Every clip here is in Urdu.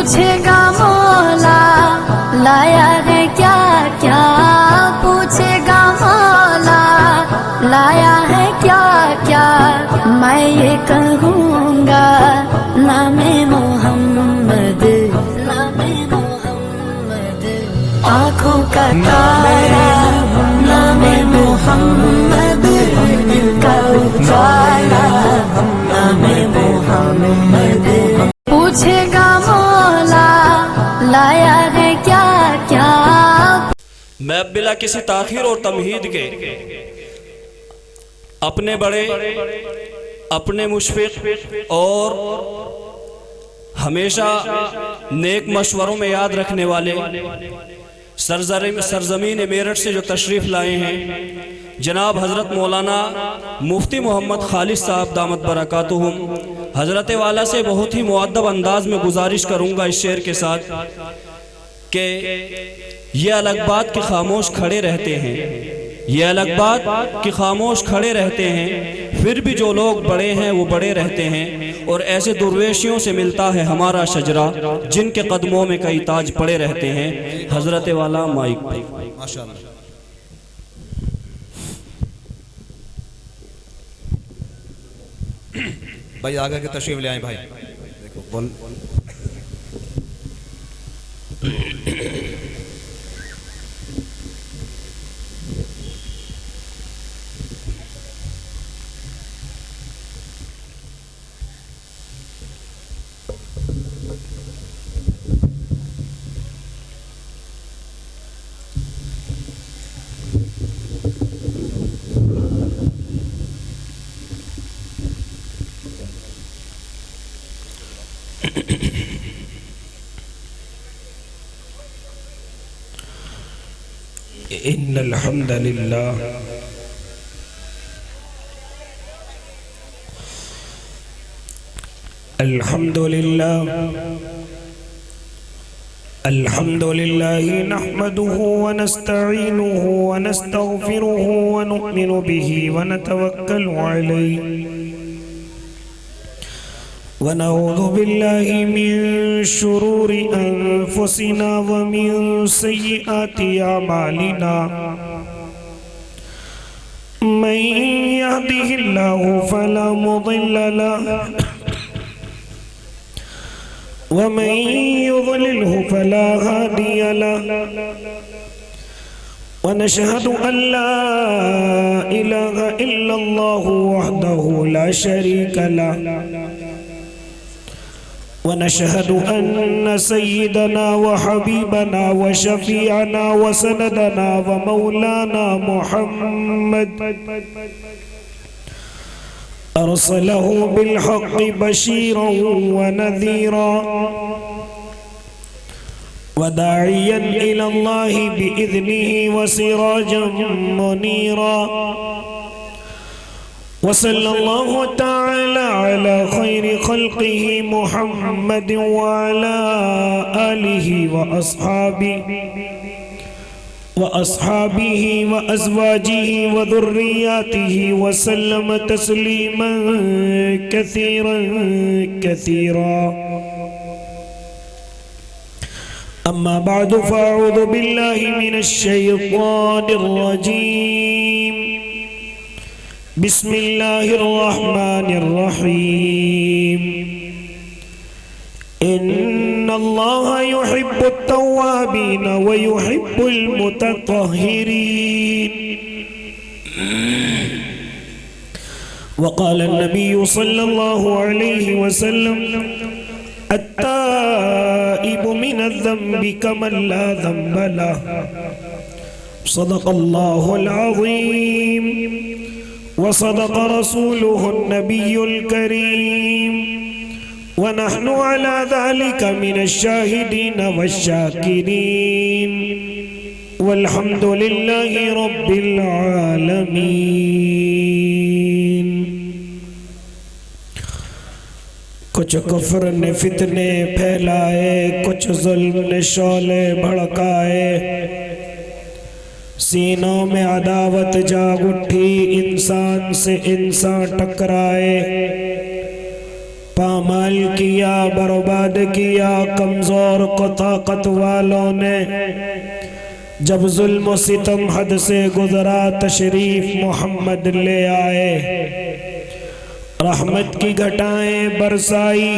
پوچھے گا مولا لایا ہے کیا کیا، پوچھے گا مولا لایا ہے کیا کیا، میں یہ کہوں گا نام محمد، نام محمد، آنکھوں کا تارا نام محمد، دل کا اجالا نام محمد، پوچھے گا مولا لایا ہے کیا کیا۔ میں اب بلا کسی تاخیر اور تمہید کے اپنے بڑے، اپنے مشفق اور ہمیشہ نیک مشوروں میں یاد رکھنے والے سرزمین میرٹھ سے جو تشریف لائے ہیں جناب حضرت مولانا مفتی محمد خالص صاحب دامت برکاتہم، حضرت والا سے بہت ہی مؤدب انداز میں گزارش کروں گا اس شعر کے ساتھ کہ یہ الگ بات کہ خاموش کھڑے رہتے ہیں، یہ الگ بات کہ خاموش کھڑے رہتے ہیں، پھر بھی جو لوگ بڑے ہیں وہ بڑے رہتے ہیں، اور ایسے درویشیوں سے ملتا ہے ہمارا شجرہ جن کے قدموں میں کئی تاج پڑے رہتے ہیں۔ حضرت والا مائک پہ ماشاءاللہ۔ بھائی آگے کے تشریف لے آئیں بھائی، دیکھو بول۔ ان الحمد للہ الحمد للہ الحمد للہ نحمده ونستعینه ونستغفره ونؤمن به ونتوکل علیہ ونعوذ باللہ من شرور انفسنا ومن سیئات اعمالنا من یهده اللہ فلا مضل له ومن يضلله فلا هادي له ونشهد أن لا إله إلا الله وحده لا شريك له ونشهد أن سيدنا وحبيبنا وشفيعنا وسندنا ومولانا محمد أرسله بالحق بشيرا ونذيرا وداعيا إلى الله بإذنه وسراجا منيرا وصلى الله تعالى على خير خلقه محمد وعلى آله وأصحابه وأزواجه وذرياته وسلم تسليما كثيرا كثيرا أما بعد فأعوذ بالله من الشيطان الرجيم بسم الله الرحمن الرحيم إن الله يحب التوابين ويحب المتطهرين وقال النبي صلى الله عليه وسلم التائب من الذنب كمن لا ذنب له صدق الله العظيم وصدق رسوله النبي الكريم ونحن على ذلك من الشاهدين والشاكرين والحمد لله رب العالمين۔ کچھ کفر نے فتنے پھیلائے، کچھ ظلم نے شعلے بھڑکائے، سینوں میں عداوت جاگ اٹھی، انسان سے انسان ٹکرائے، پامال کیا برباد کیا کمزور کو طاقت والوں نے، جب ظلم و ستم حد سے گزرا تشریف محمد لے آئے، رحمت کی گھٹائیں برسائی،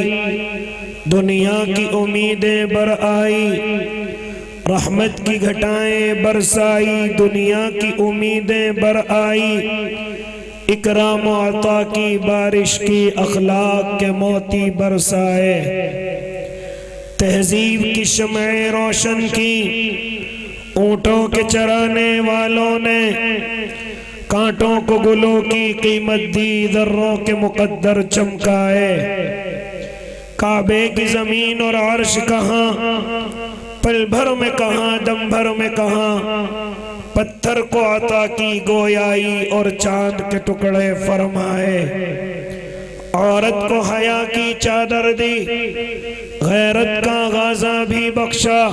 دنیا کی امیدیں برآئی، رحمت کی گھٹائیں برسائی، دنیا کی امیدیں برآئی، اکرام و عطا کی بارش کی، اخلاق کے موتی برسائے، تہذیب کی شمعیں روشن کی، اونٹوں کے چرانے والوں نے، کانٹوں کو گلوں کی قیمت دی، ذروں کے مقدر چمکائے، کعبے کی زمین اور عرش کہاں، پل بھر میں کہاں، دم بھر میں کہاں، پتھر کو عطا کی گویائی اور چاند کے ٹکڑے فرمائے، عورت کو حیا کی چادر دی، غیرت کا غازہ بھی بخشا،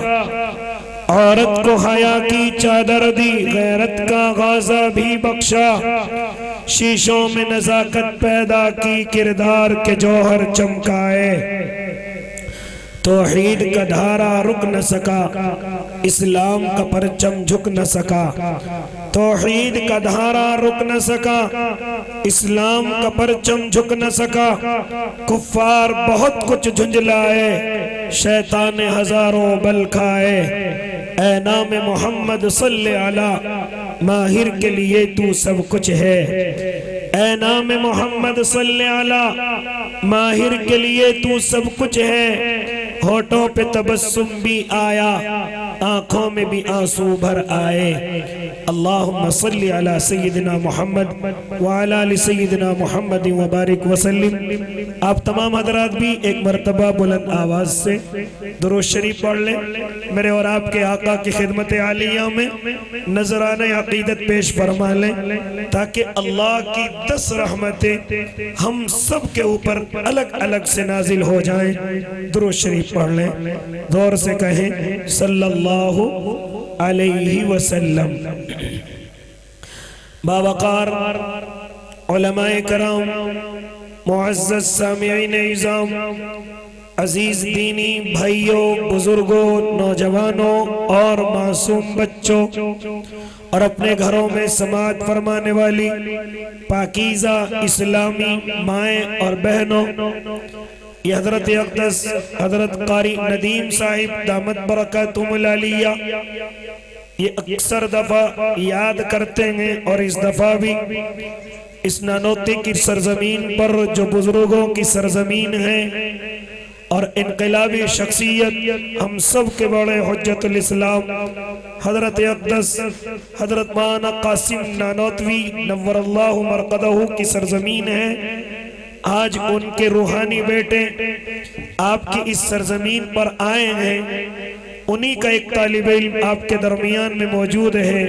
عورت کو حیا کی چادر دی، غیرت کا غازہ بھی بخشا، شیشوں میں نزاکت پیدا کی، کردار کے جوہر چمکائے، توحید کا دھارا رک نہ سکا، اسلام کا پرچم جھک نہ سکا، توحید کا دھارا رک نہ سکا، اسلام کا پرچم جھک نہ سکا، کفار بہت کچھ جھنجلائے، شیطان ہزاروں بل کھائے، اے نام محمد صلی علی ماہر کے لیے تو سب کچھ ہے، اے نام محمد صلی علی ماہر کے لیے تو سب کچھ ہے، ہونٹوں پہ تبسم بھی آیا، آنکھوں میں بھی آنسو بھر آئے، اللہم صلی علی سیدنا محمد وعلی آل سیدنا محمد وبارک وسلم۔ آپ تمام حضرات بھی ایک مرتبہ بلند آواز سے درود شریف پڑھ لیں، میرے اور آپ کے آقا کی خدمت عالیہ میں نذرانہ عقیدت پیش فرما لیں، تاکہ اللہ کی 10 رحمتیں ہم سب کے اوپر الگ الگ سے نازل ہو جائیں۔ درود شریف پڑھ لیں، دور سے کہیں صلی اللہ علیہ وسلم۔ باوقار علماء کرام، معزز سامعین عظام، عزیز دینی بھائیوں، بزرگوں، نوجوانوں اور معصوم بچوں، اور اپنے گھروں میں سماعت فرمانے والی پاکیزہ اسلامی مائیں اور بہنوں، یہ حضرت اقدس حضرت قاری ندیم صاحب دامت برکاتہم العالیہ یہ اکثر دفعہ یاد کرتے ہیں، اور اس دفعہ بھی اس نانوتی کی سرزمین پر جو بزرگوں کی سرزمین ہے اور انقلابی شخصیت، ہم سب کے بڑے حجت الاسلام حضرت اقدس حضرت مولانا قاسم نانوتوی نور اللہ مرقدہ کی سرزمین ہے، آج ان کے روحانی بیٹے آپ کی اس سرزمین پر آئے ہیں، انہی کا ایک طالب علم آپ کے درمیان میں موجود ہے،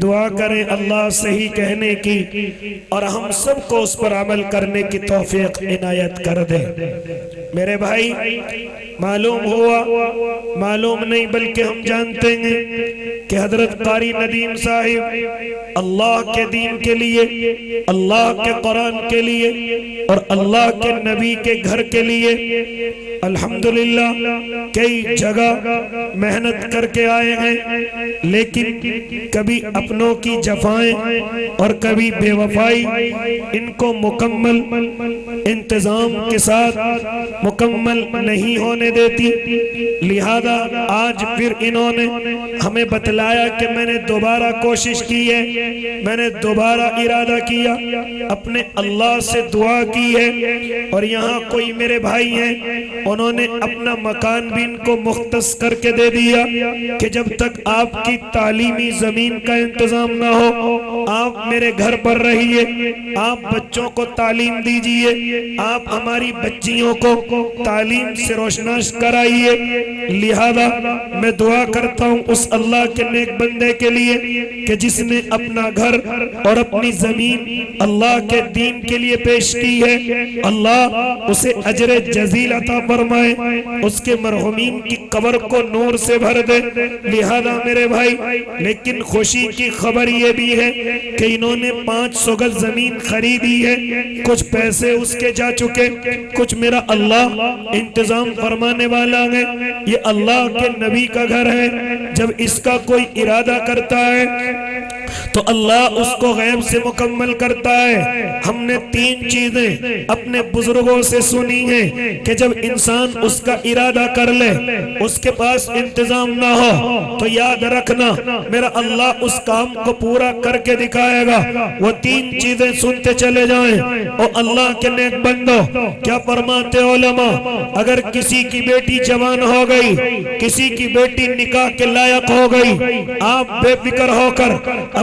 دعا کریں اللہ صحیح کہنے کی اور ہم سب کو اس پر عمل کرنے کی توفیق عنایت کر دے۔ میرے بھائی، معلوم ہوا، معلوم نہیں بلکہ ہم جانتے ہیں کہ حضرت قاری ندیم صاحب اللہ کے دین کے لیے، اللہ کے قرآن کے لیے اور اللہ کے نبی کے گھر کے لیے الحمدللہ کئی جگہ محنت کر کے آئے ہیں، لیکن کبھی اپنوں کی جفائیں اور کبھی بے وفائی ان کو مکمل انتظام کے ساتھ مکمل نہیں ہونے دیتی، لہذا آج پھر انہوں نے ہمیں بتلایا کہ میں نے دوبارہ کوشش کی ہے، میں نے دوبارہ ارادہ کیا، اپنے اللہ سے دعا کی ہے، اور یہاں کوئی میرے بھائی ہیں انہوں نے اپنا مکان بھی ان کو مختص کر کے دے دیا کہ جب تک آپ کی تعلیمی زمین کا انتظام نہ ہو آپ میرے گھر پر رہیے، آپ بچوں کو تعلیم دیجئے، آپ ہماری بچیوں کو تعلیم سے روشناس کرائیے، لہذا میں دعا کرتا ہوں اس اللہ کے نیک بندے کے لیے کہ جس نے اپنا گھر اور اپنی زمین اللہ کے دین کے لیے پیش کی ہے، اللہ اسے اجر جزیل عطا فرمائے، اس کے مرحومین کی قبر کو نور سے بھر دے۔ لہذا میرے بھائی، لیکن خوشی کی خبر یہ بھی ہے کہ انہوں نے 500 گز زمین خریدی ہے، کچھ پیسے اس کے جا چکے، کچھ میرا اللہ انتظام فرمانے والا ہے۔ یہ اللہ کے نبی کا گھر ہے، جب اس کا کوئی ارادہ کرتا ہے تو اللہ اس کو غیب سے مکمل کرتا ہے۔ ہم نے 3 چیزیں اپنے بزرگوں سے سنی ہیں کہ جب انسان اس کا ارادہ کر لے، اس کے پاس انتظام نہ ہو تو یاد رکھنا میرا اللہ اس کام کو پورا کر کے دکھائے گا۔ وہ 3 چیزیں سنتے چلے جائیں۔ اور اللہ کے نیک بندو، کیا فرماتے علماء، اگر کسی کی بیٹی جوان ہو گئی، کسی کی بیٹی نکاح کے لائق ہو گئی، آپ بے فکر ہو کر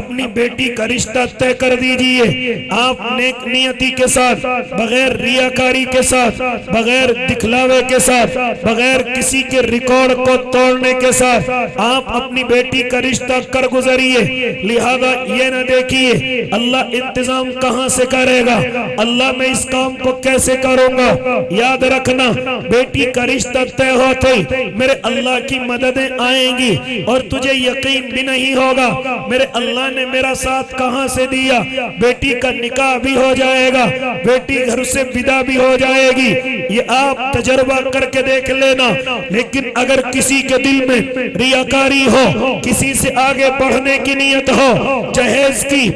اپنی بیٹی کا رشتہ طے کر دیجئے۔ آپ نیک نیتی کے ساتھ، بغیر ریاکاری کے ساتھ، بغیر دکھلاوے کے ساتھ، بغیر کسی کے ریکارڈ کو توڑنے کے ساتھ آپ اپنی بیٹی کا رشتہ کر گزریے۔ لہذا یہ نہ دیکھیے اللہ انتظام کہاں سے کرے گا، اللہ میں اس کام کو کیسے کروں گا۔ یاد رکھنا بیٹی کا رشتہ طے ہوتے میرے اللہ کی مددیں آئیں گی، اور تجھے یقین بھی نہیں ہوگا میرے اللہ نے میرا ساتھ کہاں سے دیا۔ بیٹی کا نکاح بھی ہو جائے گا، بیٹی گھر سے ودا بھی ہو جائے گی، یہ آپ تجربہ کر کے دیکھ لینا۔ لیکن اگر کسی کے دل میں ریاکاری ہو، کسی سے آگے بڑھنے کی نیت ہو، جہیز کی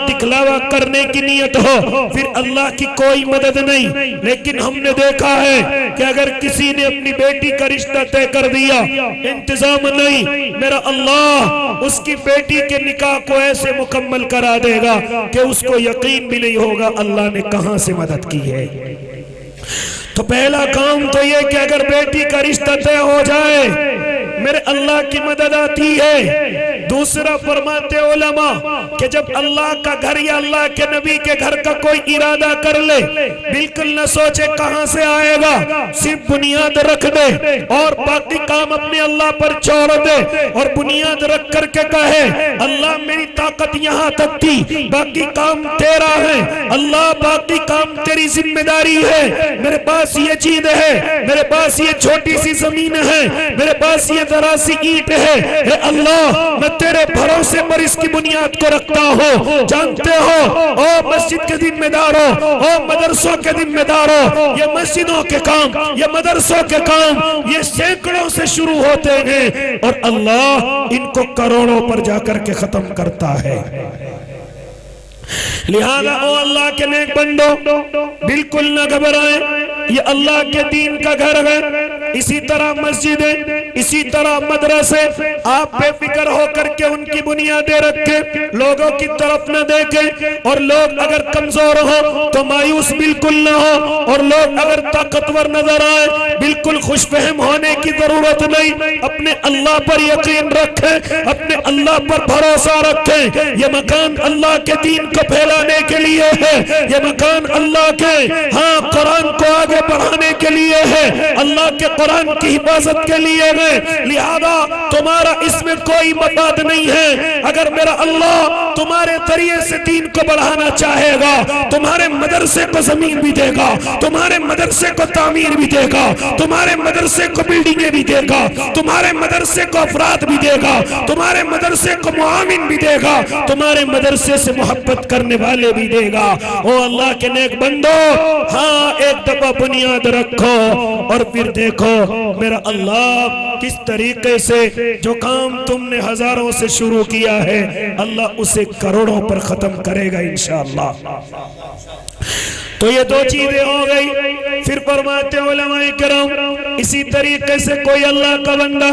دکھلاوا کرنے کی نیت ہو، پھر اللہ کی کوئی مدد نہیں۔ لیکن ہم نے دیکھا ہے کہ اگر کسی نے اپنی بیٹی کا رشتہ طے کر دیا، انتظام نہیں، میرا اللہ اس کی بیٹی کے نکاح کو ایسے مکمل کرا دے گا کہ اس کو یقین بھی نہیں ہوگا اللہ نے کہاں سے مدد کی ہے۔ تو پہلا کام تو یہ کہ اگر بیٹی کا رشتہ طے ہو جائے میرے اللہ کی مدد آتی ہے۔ دوسرا فرماتے علماء کہ جب اللہ کا گھر یا اللہ کے نبی کے گھر کا کوئی ارادہ کر لے، بالکل نہ سوچے کہاں سے آئے گا، صرف بنیاد رکھ دے اور باقی کام اپنے اللہ پر چھوڑ دے، اور بنیاد رکھ کر کے کہے اللہ میری طاقت یہاں تک تھی، باقی کام تیرا ہے، اللہ باقی کام تیری ذمہ داری ہے۔ میرے پاس یہ چیز ہے، میرے پاس یہ چھوٹی سی زمین ہے، میرے پاس یہ ذرا سی اینٹ ہے، اے اللہ میں تیرے بھروسے پر اس کی بنیاد کو رکھتا ہوں۔ جانتے ہو او مسجد کے ذمہ داروں، او مدرسوں کے ذمہ داروں، یہ مسجدوں کے کام، یہ مدرسوں کے کام یہ سینکڑوں سے شروع ہوتے ہیں، اور اللہ ان کو کروڑوں پر جا کر کے ختم کرتا ہے۔ لہذا او اللہ کے نیک بندو، بالکل نہ گھبرائیں، یہ اللہ کے دین کا گھر ہے۔ اسی طرح مسجدیں، اسی طرح مدرسے، آپ بے فکر ہو کر کے ان کی بنیادیں رکھیں، لوگوں کی طرف نہ دیکھیں، اور لوگ اگر کمزور ہو تو مایوس بالکل نہ ہو، اور لوگ اگر طاقتور نظر آئے بالکل خوش فہم ہونے کی ضرورت نہیں۔ اپنے اللہ پر یقین رکھیں، اپنے اللہ پر بھروسہ رکھیں۔ یہ مکان اللہ کے دین کو پھیلانے کے لیے ہے، یہ مکان اللہ کے قرآن کو آگے بڑھانے کے لیے ہے، اللہ کے قرآن کی حفاظت کے لیے ہے۔ لہذا تمہارا اس میں کوئی مفاد نہیں ہے۔ اگر میرا اللہ تمہارے ذریعے سے دین کو بڑھانا چاہے گا، تمہارے مدرسے کو زمین بھی دے گا، تمہارے مدرسے کو تعمیر بھی دے گا، تمہارے مدرسے کو بلڈنگیں بھی دے گا، تمہارے مدرسے کو افراد بھی دے گا، تمہارے مدرسے کو معاون بھی دے گا، تمہارے مدرسے سے محبت کرنے والے بھی دے گا۔ او اللہ کے نیک بندو، ایک دفعہ بنیاد رکھو اور پھر دیکھو میرا اللہ کس طریقے سے جو کام تم نے ہزاروں سے شروع کیا ہے اللہ اسے کروڑوں پر ختم کرے گا انشاءاللہ۔ تو یہ 2 چیزیں ہو گئی۔ پھر فرماتے علماء کرام اسی طریقے سے کوئی اللہ کا بندہ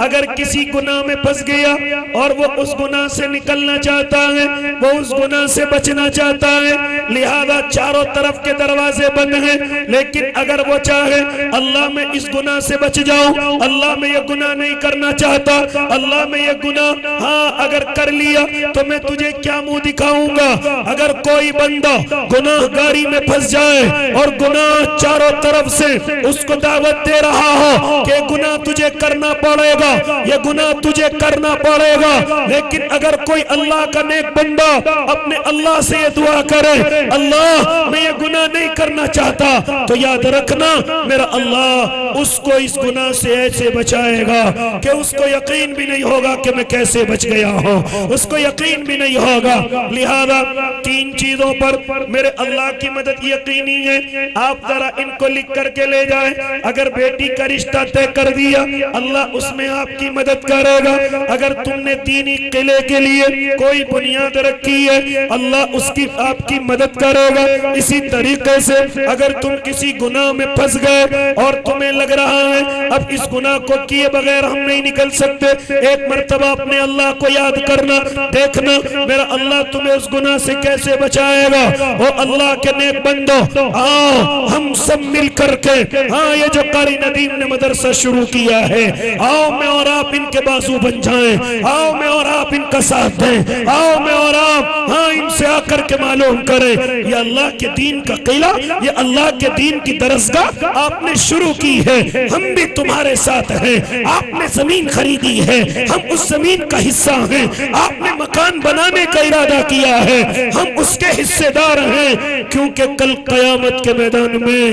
اگر کسی گناہ میں پھنس گیا اور وہ اس گناہ سے نکلنا چاہتا ہے، وہ اس گناہ سے بچنا چاہتا ہے، لہذا چاروں طرف کے دروازے بند ہیں، لیکن اگر وہ چاہے اللہ میں اس گناہ سے بچ جاؤں، اللہ میں یہ گناہ نہیں کرنا چاہتا، اللہ میں یہ گناہ اگر کر لیا تو میں تجھے کیا منہ دکھاؤں گا۔ اگر کوئی بندہ گناہگاری میں پھنس جائے اور گناہ چاروں طرف سے اس کو دعوت دے رہا ہو کہ گناہ تجھے کرنا پڑے گا، یہ گناہ تجھے کرنا پڑے گا، لیکن اگر کوئی اللہ کا نیک بندہ اپنے اللہ سے یہ دعا کرے اللہ میں یہ گناہ نہیں کرنا چاہتا، تو یاد رکھنا میرا اللہ اس کو اس گناہ سے ایسے بچائے گا کہ اس کو یقین بھی نہیں ہوگا کہ میں کیسے بچ گیا ہوں، اس کو یقین بھی نہیں ہوگا۔ لہذا تین چیزوں پر میرے اللہ کی مدد یقینی ہے، آپ ذرا ان کو لکھ کر کے لے جائیں۔ اگر بیٹی کا رشتہ طے کر دیا اللہ اس میں آپ کی مدد کرے گا، اگر تم نے دینی قلعے کے لیے کوئی بنیاد رکھی ہے اللہ اس کی آپ کی مدد کرے گا۔ اسی طریقے سے اگر تم کسی گناہ میں پھنس گئے اور تمہیں لگ رہا ہے اب اس گناہ کو کیے بغیر ہم نہیں نکل سکتے، ایک مرتبہ اپنے اللہ کو یاد کرنا، دیکھنا میرا اللہ تمہیں اس گناہ سے کیسے بچائے گا۔ او اللہ کے نیک بندو آؤ ہم سب مل کر کے، ہاں یہ جو قاری ندیم نے مدرسہ شروع کیا ہے، آؤ میں اور آپ ان کے بازو بن جائیں، آؤ میں اور آپ ان کا ساتھ دیں، آؤ میں اور آپ ہاں ان سے آ کر کے معلوم کریں یہ اللہ کے دین کا قلعہ، یہ اللہ کے دین کی درسگاہ آپ نے شروع کی ہے، ہم بھی تمہارے ساتھ ہیں، آپ نے زمین خریدی ہے ہم اس زمین کا حصہ ہیں، آپ نے مکان بنانے کا ارادہ کیا ہے ہم اس کے حصے دار ہیں، کیونکہ کل قیامت کے میدان میں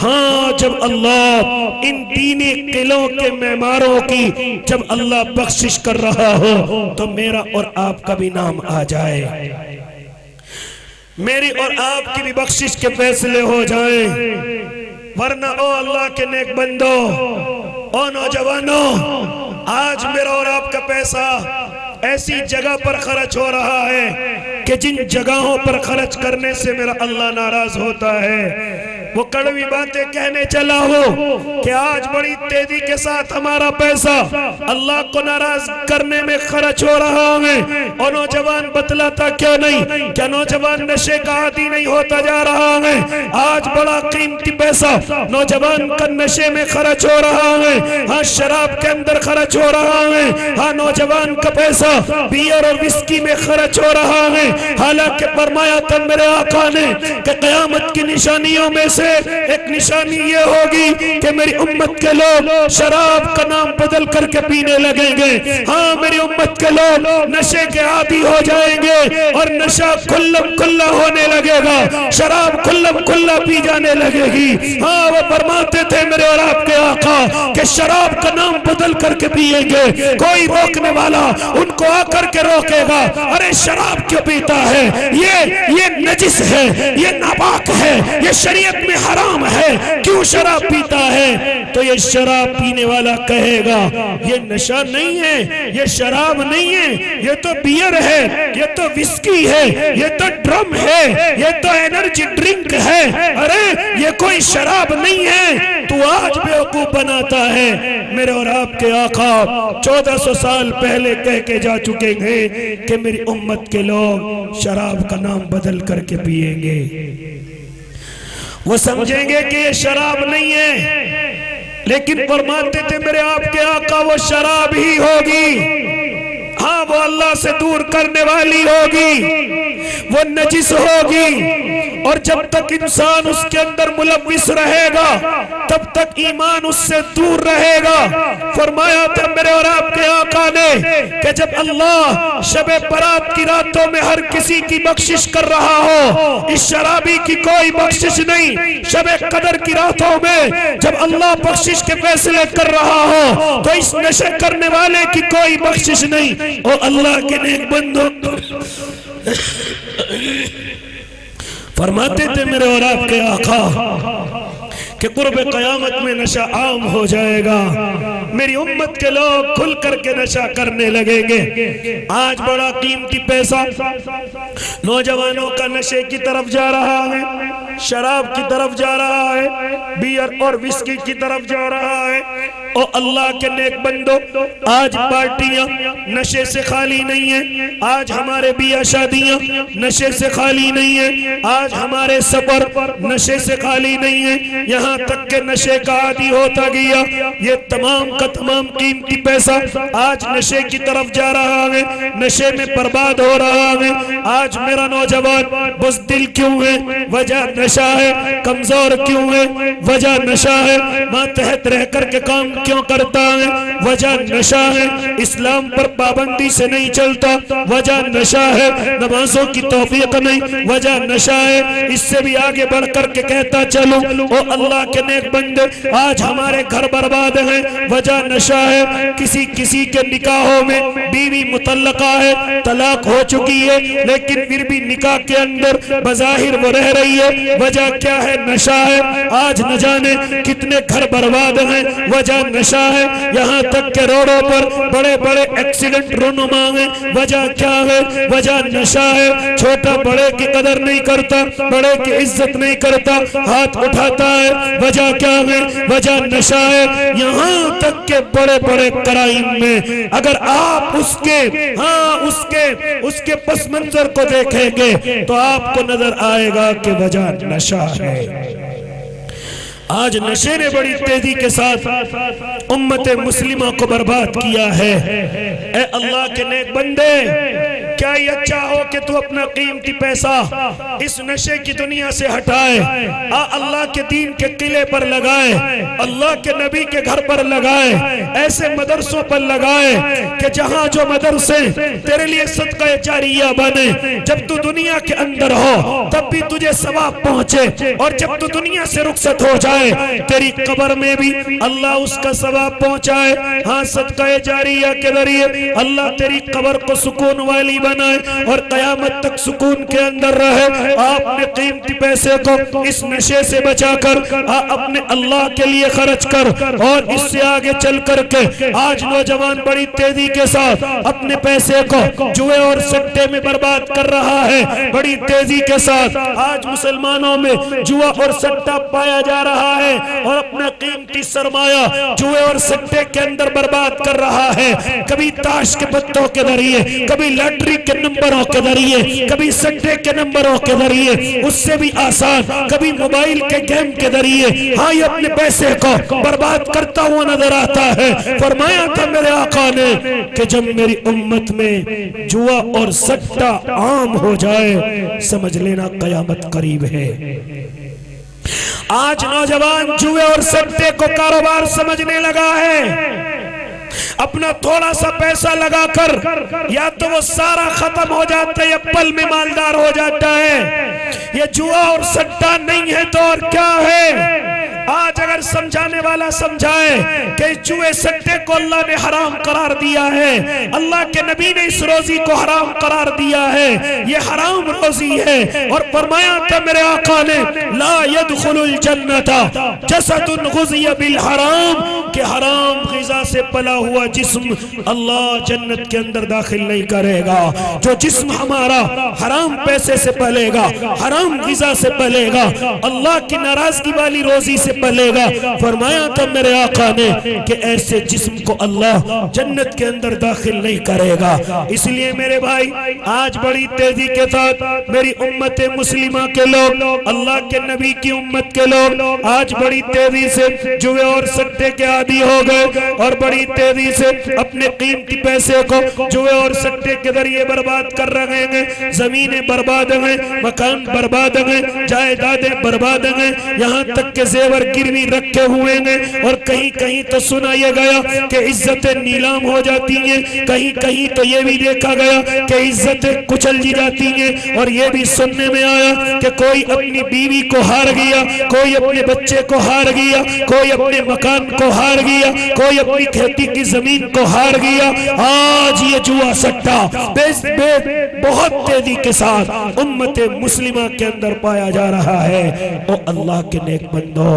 ہاں جب اللہ ان دینی قلعوں کے معماروں کی جب اللہ بخشش کر رہا ہو تو میرا اور آپ کا بھی نام آ جائے، میری اور آپ کی بھی بخشش کے فیصلے ہو جائیں، ورنہ او اللہ کے نیک بندو، او نوجوانوں، آج میرا اور آپ کا پیسہ ایسی جگہ پر خرچ ہو رہا ہے کہ جن جگہوں پر خرچ کرنے سے میرا اللہ ناراض ہوتا ہے۔ وہ کڑوی باتیں کہنے چلا ہو کہ آج بڑی تیزی کے ساتھ ہمارا پیسہ اللہ کو ناراض کرنے میں خرچ ہو رہا ہے، اور نوجوان بتلاتا کیوں نہیں؟ کیا نوجوان نشے کا عادی نہیں ہوتا جا رہا ہے؟ آج بڑا قیمتی پیسہ نوجوان کا نشے میں خرچ ہو رہا ہے، ہاں شراب کے اندر خرچ ہو رہا ہے، ہاں نوجوان کا پیسہ بیئر اور وسکی میں خرچ ہو رہا ہے، حالانکہ فرمایا تھا میرے آقا نے کہ قیامت کی نشانیوں میں سے ایک نشانی یہ ہوگی کہ میری امت کے لوگ شراب کا نام بدل کر کے پینے لگیں گے، ہاں میری امت کے لوگ نشے کے عادی ہو جائیں گے اور نشہ کھلم کھلا ہونے لگے گا، شراب کھلم کھلا پی جانے لگے گی۔ ہاں وہ فرماتے تھے میرے اور آپ کے آقا کہ شراب کا نام بدل کر کے پیئیں گے، کوئی روکنے والا ان کو آ کر کے روکے گا، ارے شراب کیوں پیتا ہے، یہ نجس ہے، یہ ناپاک ہے، یہ شریعت میں حرام ہے، کیوں شراب پیتا ہے؟ تو یہ شراب پینے والا کہے گا یہ نشہ نہیں ہے، یہ شراب نہیں ہے، یہ تو بیئر ہے، یہ تو وسکی ہے، یہ تو ڈرم ہے، یہ تو انرجی ڈرنک ہے، ارے یہ کوئی شراب نہیں ہے، تو آج بیوقوف بناتا ہے۔ میرے اور آپ کے آقا 1400 سال پہلے کہہ کے جا چکے ہیں کہ میری امت کے لوگ شراب کا نام بدل کر کے پیئیں گے، وہ سمجھیں گے کہ یہ شراب نہیں ہے، لیکن فرماتے تھے میرے آپ کے آقا وہ شراب ہی ہوگی، ہاں وہ اللہ سے دور کرنے والی ہوگی، وہ نجس ہوگی، اور جب تک انسان اس کے اندر ملوث رہے گا تب تک ایمان اس سے دور رہے گا۔ فرمایا تھا میرے اور آپ کے آقا نے کہ جب اللہ شب برات کی راتوں میں ہر کسی کی بخشش کر رہا ہو، اس شرابی کی کوئی بخشش نہیں، شب قدر کی راتوں میں جب اللہ بخشش کے فیصلے کر رہا ہو تو اس نشے کرنے والے کی کوئی بخشش نہیں۔ او اللہ کے نیک بندو، فرماتے تھے میرے اور آپ کے آقا کہ قرب قیامت میں نشہ عام ہو جائے گا، میری امت کے لوگ کھل کر کے نشہ کرنے لگیں گے۔ آج بڑا قیمتی پیسہ نوجوانوں کا نشے کی طرف جا رہا ہے، شراب کی طرف جا رہا ہے، بیئر اور وسکی کی طرف جا رہا ہے۔ او اللہ کے نیک بندو، آج پارٹیاں نشے سے خالی نہیں ہیں، آج ہمارے بیاہ شادیاں نشے سے خالی نہیں ہیں، آج ہمارے سفر نشے سے خالی نہیں ہیں، یہاں تک کہ نشے کا عادی ہوتا گیا، یہ تمام کا تمام قیمتی پیسہ آج نشے کی طرف جا رہا ہے، نشے میں برباد ہو رہا ہے۔ آج میرا نوجوان بزدل کیوں ہے؟ وجہ نشہ ہے۔ کمزور کیوں ہے؟ وجہ نشہ ہے۔ ماتحت رہ کر کے کام کیوں کرتا ہے؟ وجہ نشہ ہے۔ اسلام پر پابندی سے نہیں چلتا، وجہ نشہ ہے۔ نمازوں کی توفیق نہیں، وجہ نشہ ہے۔ اس سے بھی آگے بڑھ کر کے کہتا چلو، او اللہ کے نیک بندے، آج ہمارے گھر برباد ہیں، وجہ نشہ ہے۔ کسی کے نکاحوں میں بیوی مطلقہ ہے، طلاق ہو چکی ہے، لیکن پھر بھی نکاح کے اندر بظاہر وہ رہ رہی ہے، وجہ کیا ہے؟ نشہ ہے۔ آج نہ جانے کتنے گھر برباد ہیں، وجہ نشہ ہے۔ یہاں تک کہ روڈوں پر بڑے بڑے ایکسیڈنٹ رونما ہیں، وجہ کیا ہے؟ وجہ نشہ ہے۔ چھوٹا بڑے کی قدر نہیں کرتا، بڑے کی عزت نہیں کرتا، ہاتھ اٹھاتا ہے، وجہ کیا ہے؟ وجہ نشہ ہے۔ یہاں تک کہ بڑے بڑے کرائم میں اگر آپ اس کے پس منظر کو دیکھیں گے تو آپ کو نظر آئے گا کہ وجہ نشہ ہے۔ آج نشے نے بڑی تیزی کے ساتھ امت مسلمہ کو برباد کیا ہے۔ اے اللہ کے نیک بندے، کیا یہ اچھا ہو کہ تو اپنا قیمتی پیسہ اس نشے کی دنیا سے ہٹائے، اللہ کے دین کے قلعے پر لگائے، اللہ کے نبی کے گھر پر لگائے، ایسے مدرسوں پر لگائے کہ جہاں جو مدرسے تیرے لیے صدقہ جاریہ بنے، جب تو دنیا کے اندر ہو تب بھی تجھے ثواب پہنچے، اور جب تو دنیا سے رخصت ہو جائے تیری قبر میں بھی اللہ اس کا ثواب پہنچائے۔ ہاں، صدقہ جاریہ کے ذریعے اللہ تیری قبر کو سکون والی بنائے اور قیامت تک سکون کے اندر رہے۔ آپ نے قیمتی پیسے کو اس نشے سے بچا کر اپنے اللہ کے لیے خرچ کر، اور اس سے آگے چل کر کے آج نوجوان بڑی تیزی کے ساتھ اپنے پیسے کو جوئے اور سٹے میں برباد کر رہا ہے۔ بڑی تیزی کے ساتھ آج مسلمانوں میں جوا اور سٹا پایا جا رہا ہے، اور اپنا قیمتی سرمایہ جوئے اور سٹے کے اندر برباد کر رہا ہے۔ کبھی تاش کے پتوں کے ذریعے، کبھی لاٹری کے نمبروں کے ذریعے، کبھی سٹے کے نمبروں کے ذریعے، اس سے بھی آسان کبھی موبائل کے گیم کے ذریعے، ہاں یہ اپنے پیسے کو برباد کرتا ہوا نظر آتا ہے۔ فرمایا تھا میرے آقا نے کہ جب میری امت میں جوا اور سٹا عام ہو جائے سمجھ لینا قیامت قریب ہے۔ آج نوجوان جوئے اور سٹے کو کاروبار سمجھنے لگا ہے۔ اپنا تھوڑا سا پیسہ لگا کر یا تو وہ سارا ختم ہو جاتا ہے یا پل میں مالدار ہو جاتا ہے۔ یہ جوا اور سٹا نہیں ہے تو اور کیا ہے؟ آج اگر سمجھانے والا سمجھائے کہ جوئے سٹے کو اللہ نے حرام قرار دیا ہے، اللہ کے نبی نے اس روزی کو حرام قرار دیا ہے، یہ حرام روزی ہے، اور فرمایا تھا میرے آقا نے لا يدخل الجنت جسد غذی بالحرام، کہ حرام غذا سے پلا ہوا جسم اللہ جنت کے اندر داخل نہیں کرے گا۔ جو جسم ہمارا حرام پیسے سے پلے گا، حرام غذا سے پلے گا، اللہ کی ناراضگی والی روزی سے پلے گا، فرمایا تھا میرے آقا نے کہ ایسے جسم کو اللہ جنت کے اندر داخل نہیں کرے گا۔ اس لیے میرے بھائی، آج بڑی تیزی کے ساتھ میری امت مسلمہ کے لوگ، اللہ کے نبی کی امت کے لوگ آج بڑی تیزی سے جوئے اور سٹے کے عادی ہو گئے، اور بڑی تیزی سے اپنے قیمتی پیسے کو جوئے اور سٹے کے ذریعے برباد کر رہے ہیں۔ زمینیں برباد ہیں، مکان برباد ہیں، جائیدادیں برباد ہیں، یہاں تک کہ زیور گروی رکھے ہوئے ہیں، اور کہیں کہیں تو سنا یہ گیا کہ عزتیں نیلام ہو جاتی ہیں، کہیں کہیں تو یہ بھی دیکھا گیا کہ عزتیں کچل دی جاتی ہیں، اور یہ بھی سننے میں آیا کہ کوئی اپنی بیوی کو ہار گیا، کوئی اپنے بچے کو ہار گیا، کوئی اپنے مکان کو ہار گیا، کوئی اپنی کھیتی کی زمین کو ہار گیا۔ آج یہ جوا سٹا بہت تیزی کے ساتھ امت مسلمہ کے اندر پایا جا رہا ہے۔ او اللہ کے نیک بندو،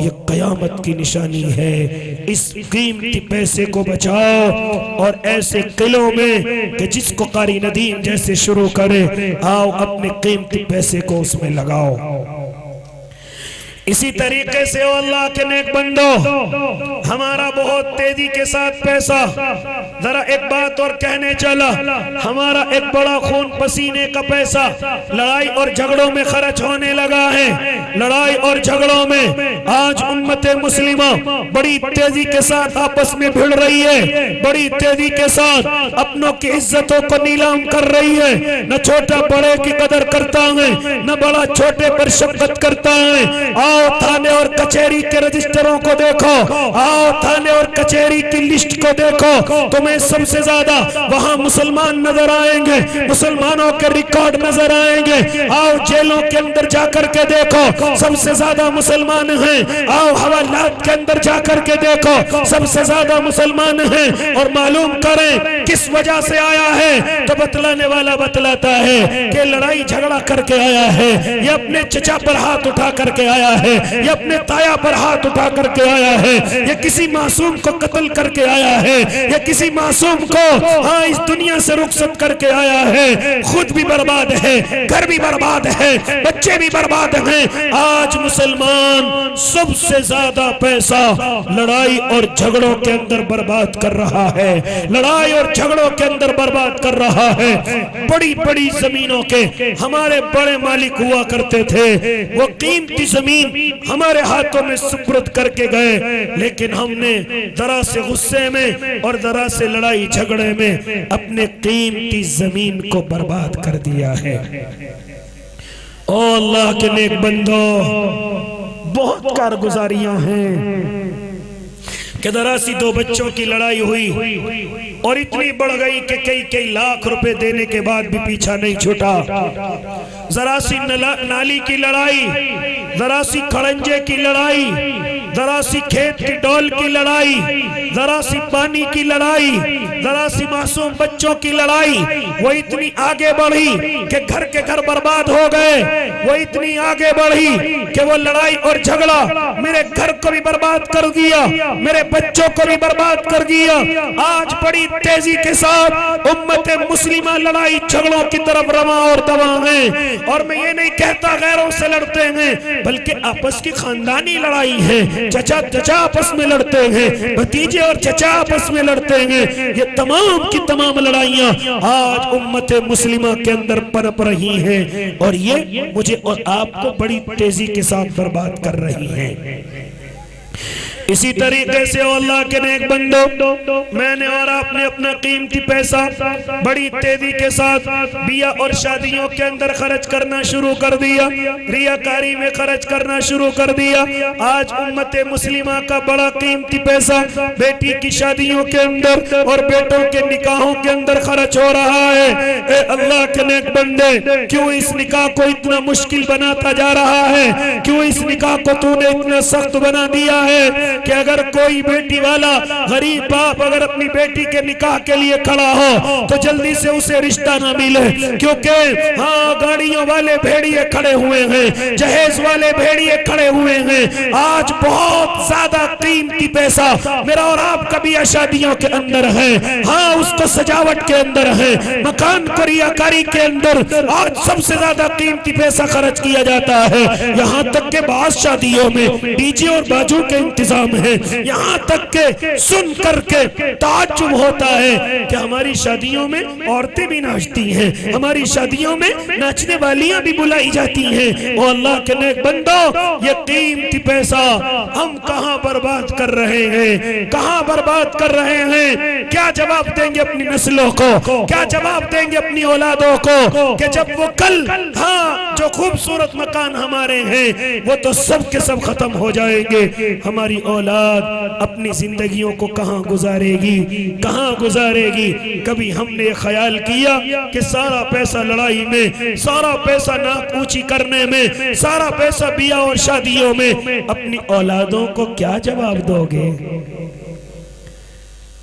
یہ قیامت کی نشانی ہے۔ اس قیمتی پیسے کو بچاؤ، اور ایسے قلعوں میں کہ جس کو قاری ندیم جیسے شروع کرے، آؤ اپنے قیمتی پیسے کو اس میں لگاؤ۔ اسی طریقے سے او اللہ کے نیک بندو ہمارا بہت تیزی کے ساتھ پیسہ، ذرا ایک بات اور کہنے چلا، ہمارا ایک بڑا خون پسینے کا پیسہ لڑائی اور جھگڑوں میں خرچ ہونے لگا ہے۔ لڑائی اور جھگڑوں میں آج امت مسلمہ بڑی تیزی کے ساتھ آپس میں بھڑ رہی ہے، بڑی تیزی کے ساتھ اپنوں کی عزتوں کو نیلام کر رہی ہے، نہ چھوٹا بڑے کی قدر کرتا ہے، نہ بڑا چھوٹے پر شفقت کرتا ہے۔ آؤ تھانے اور کچہری کے رجسٹروں کو دیکھو، آؤ تھانے اور کچہری کی لسٹ کو دیکھو، تمہیں سب سے زیادہ وہاں مسلمان نظر آئیں گے، مسلمانوں کے ریکارڈ نظر آئیں گے۔ آؤ جیلوں کے اندر جا کر کے دیکھو، سب سے زیادہ مسلمان ہیں۔ آؤ حوالات کے اندر جا کر کے دیکھو، سب سے زیادہ مسلمان ہیں۔ اور معلوم کریں کس وجہ سے آیا ہے، تو بتلانے والا بتلاتا ہے کہ لڑائی جھگڑا کر کے آیا ہے، یہ اپنے چچا پر ہاتھ اٹھا کر کے آیا ہے، یہ اپنے تایا پر ہاتھ اٹھا کر کے آیا ہے، یہ کسی معصوم کو قتل کر کے آیا ہے، یہ کسی معصوم کو اس دنیا سے رخصت کر کے آیا ہے۔ خود بھی برباد ہے، گھر بھی برباد ہے، بچے بھی برباد ہیں۔ آج مسلمان سب سے زیادہ پیسہ لڑائی اور جھگڑوں کے اندر برباد کر رہا ہے، لڑائی اور جھگڑوں کے اندر برباد کر رہا ہے۔ بڑی بڑی زمینوں کے ہمارے بڑے مالک ہوا کرتے تھے، وہ قیمتی زمین ہمارے ہاتھوں میں سپرد کر کے گئے، لیکن ہم نے ذرا سے غصے میں اور ذرا سے لڑائی جھگڑے میں اپنے قیمتی زمین کو برباد کر دیا ہے۔ او اللہ کے نیک بندو، بہت کارگزاریاں ہیں کہ ذرا سی دو بچوں کی لڑائی ہوئی اور اتنی بڑھ گئی کہ کئی لاکھ روپے دینے کے بعد بھی پیچھا نہیں چھوٹا۔ ذرا سی نالی کی لڑائی، ذرا سی کھڑنجے کی لڑائی، ذرا سی کھیت کی ڈول کی لڑائی، ذرا سی پانی کی لڑائی، ذرا سی معصوم بچوں کی لڑائی، وہ اتنی آگے بڑھی کہ گھر کے گھر برباد ہو گئے۔ وہ اتنی آگے بڑھی کہ وہ لڑائی اور جھگڑا میرے گھر کو بھی برباد کر دیا، میرے بچوں کو بھی برباد کر دیا۔ آج بڑی تیزی کے ساتھ امت مسلمہ لڑائی جھگڑوں کی طرف رواں اور دواں ہیں۔ اور میں یہ نہیں کہتا غیروں سے لڑتے ہیں، بلکہ آپس کی خاندانی لڑائی ہے۔ چچا آپس میں لڑتے ہیں، بھتیجے اور چچا آپس میں لڑتے ہیں۔ یہ تمام کی تمام لڑائیاں آج امت مسلمہ کے اندر پنپ رہی ہیں، اور یہ مجھے اور آپ کو بڑی تیزی کے ساتھ برباد کر رہی ہیں۔ اسی طریقے سے اللہ کے نیک بندو، میں نے اور آپ نے اپنا قیمتی پیسہ بڑی تیزی کے ساتھ بیاہ اور شادیوں کے اندر خرچ کرنا شروع کر دیا، ریاکاری میں خرچ کرنا شروع کر دیا۔ آج امت مسلمہ کا بڑا قیمتی پیسہ بیٹی کی شادیوں کے اندر اور بیٹوں کے نکاحوں کے اندر خرچ ہو رہا ہے۔ اے اللہ کے نیک بندے، کیوں اس نکاح کو اتنا مشکل بناتا جا رہا ہے؟ کیوں اس نکاح کو تو نے اتنا سخت بنا دیا ہے کہ اگر کوئی بیٹی والا غریب باپ اگر اپنی بیٹی کے نکاح کے لیے کھڑا ہو تو جلدی سے اسے رشتہ نہ ملے، کیونکہ گاڑیوں والے بھیڑیے کھڑے ہوئے ہیں، جہیز والے بھیڑیے کھڑے ہوئے ہیں۔ آج بہت زیادہ قیمتی پیسہ میرا اور آپ کا بیاہ شادیوں کے اندر ہے، اس کو سجاوٹ کے اندر ہے، مکان کو ریاکاری کے اندر آج سب سے زیادہ قیمتی پیسہ خرچ کیا جاتا ہے۔ یہاں تک کہ بعض شادیوں میں ڈی جے اور باجوں کے انتظام ہے، یہاں تک کہ سن کر کے تعجب ہوتا ہے کہ ہماری شادیوں میں عورتیں بھی ناچتی ہیں، ہماری شادیوں میں ناچنے والیاں بھی بلائی جاتی ہیں۔ او اللہ کے نیک بندو، یہ قیمتی پیسہ ہم کہاں برباد کر رہے ہیں؟ کہاں برباد کر رہے ہیں؟ کیا جواب دیں گے اپنی نسلوں کو؟ کیا جواب دیں گے اپنی اولادوں کو کہ جب وہ کل جو خوبصورت مکان ہمارے ہیں وہ تو سب کے سب ختم ہو جائیں گے؟ ہماری اولاد اپنی زندگیوں کو کہاں گزارے گی؟ کہاں گزارے گی؟ کبھی ہم نے خیال کیا کہ سارا پیسہ لڑائی میں، سارا پیسہ ناک اونچی کرنے میں، سارا پیسہ بیاہ اور شادیوں میں، اپنی اولادوں کو کیا جواب دو گے؟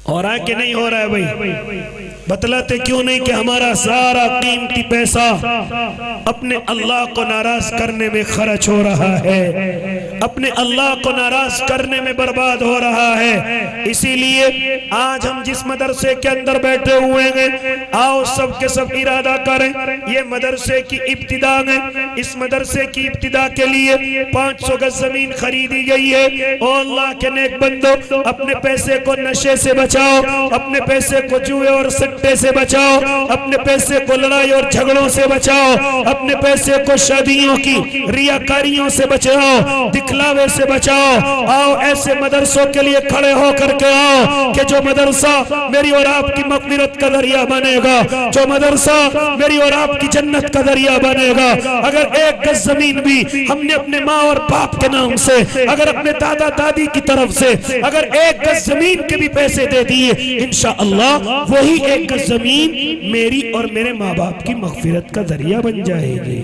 ہو رہا ہے کہ نہیں ہو رہا ہے بھائی؟ بتلاتے کیوں نہیں کہ ہمارا سارا قیمتی پیسہ اپنے اللہ کو ناراض کرنے میں خرچ ہو رہا ہے، اپنے اللہ کو ناراض کرنے میں برباد ہو رہا ہے۔ اسی لیے آج ہم جس مدرسے کے اندر بیٹھے ہوئے ہیں، آؤ سب کے سب ارادہ کریں، یہ مدرسے کی ابتدا ہے، اس مدرسے کی ابتدا کے لیے 500 گز زمین خریدی گئی ہے۔ او اللہ کے نیک بندو، اپنے پیسے کو نشے سے بچاؤ، اپنے پیسے کو جوئے اور سٹے سے بچاؤ، اپنے پیسے کو لڑائی اور جھگڑوں سے بچاؤ، اپنے پیسے کو شادیوں کی ریاکاریوں سے بچاؤ، دکھلاوے سے بچاؤ۔ آؤ ایسے مدرسوں کے لیے کھڑے ہو کر کے آؤ کہ جو مدرسہ میری اور آپ کی مغفرت کا ذریعہ بنے گا، جو مدرسہ میری اور آپ کی جنت کا ذریعہ بنے گا۔ اگر ایک گز زمین بھی ہم نے اپنے ماں اور باپ کے نام سے، اگر اپنے دادا دادی کی طرف سے اگر ایک گز زمین کے بھی پیسے دے دیے، انشاءاللہ وہی ایک گز زمین میری اور میرے ماں باپ کی مغفرت کا ذریعہ بن جائے گی۔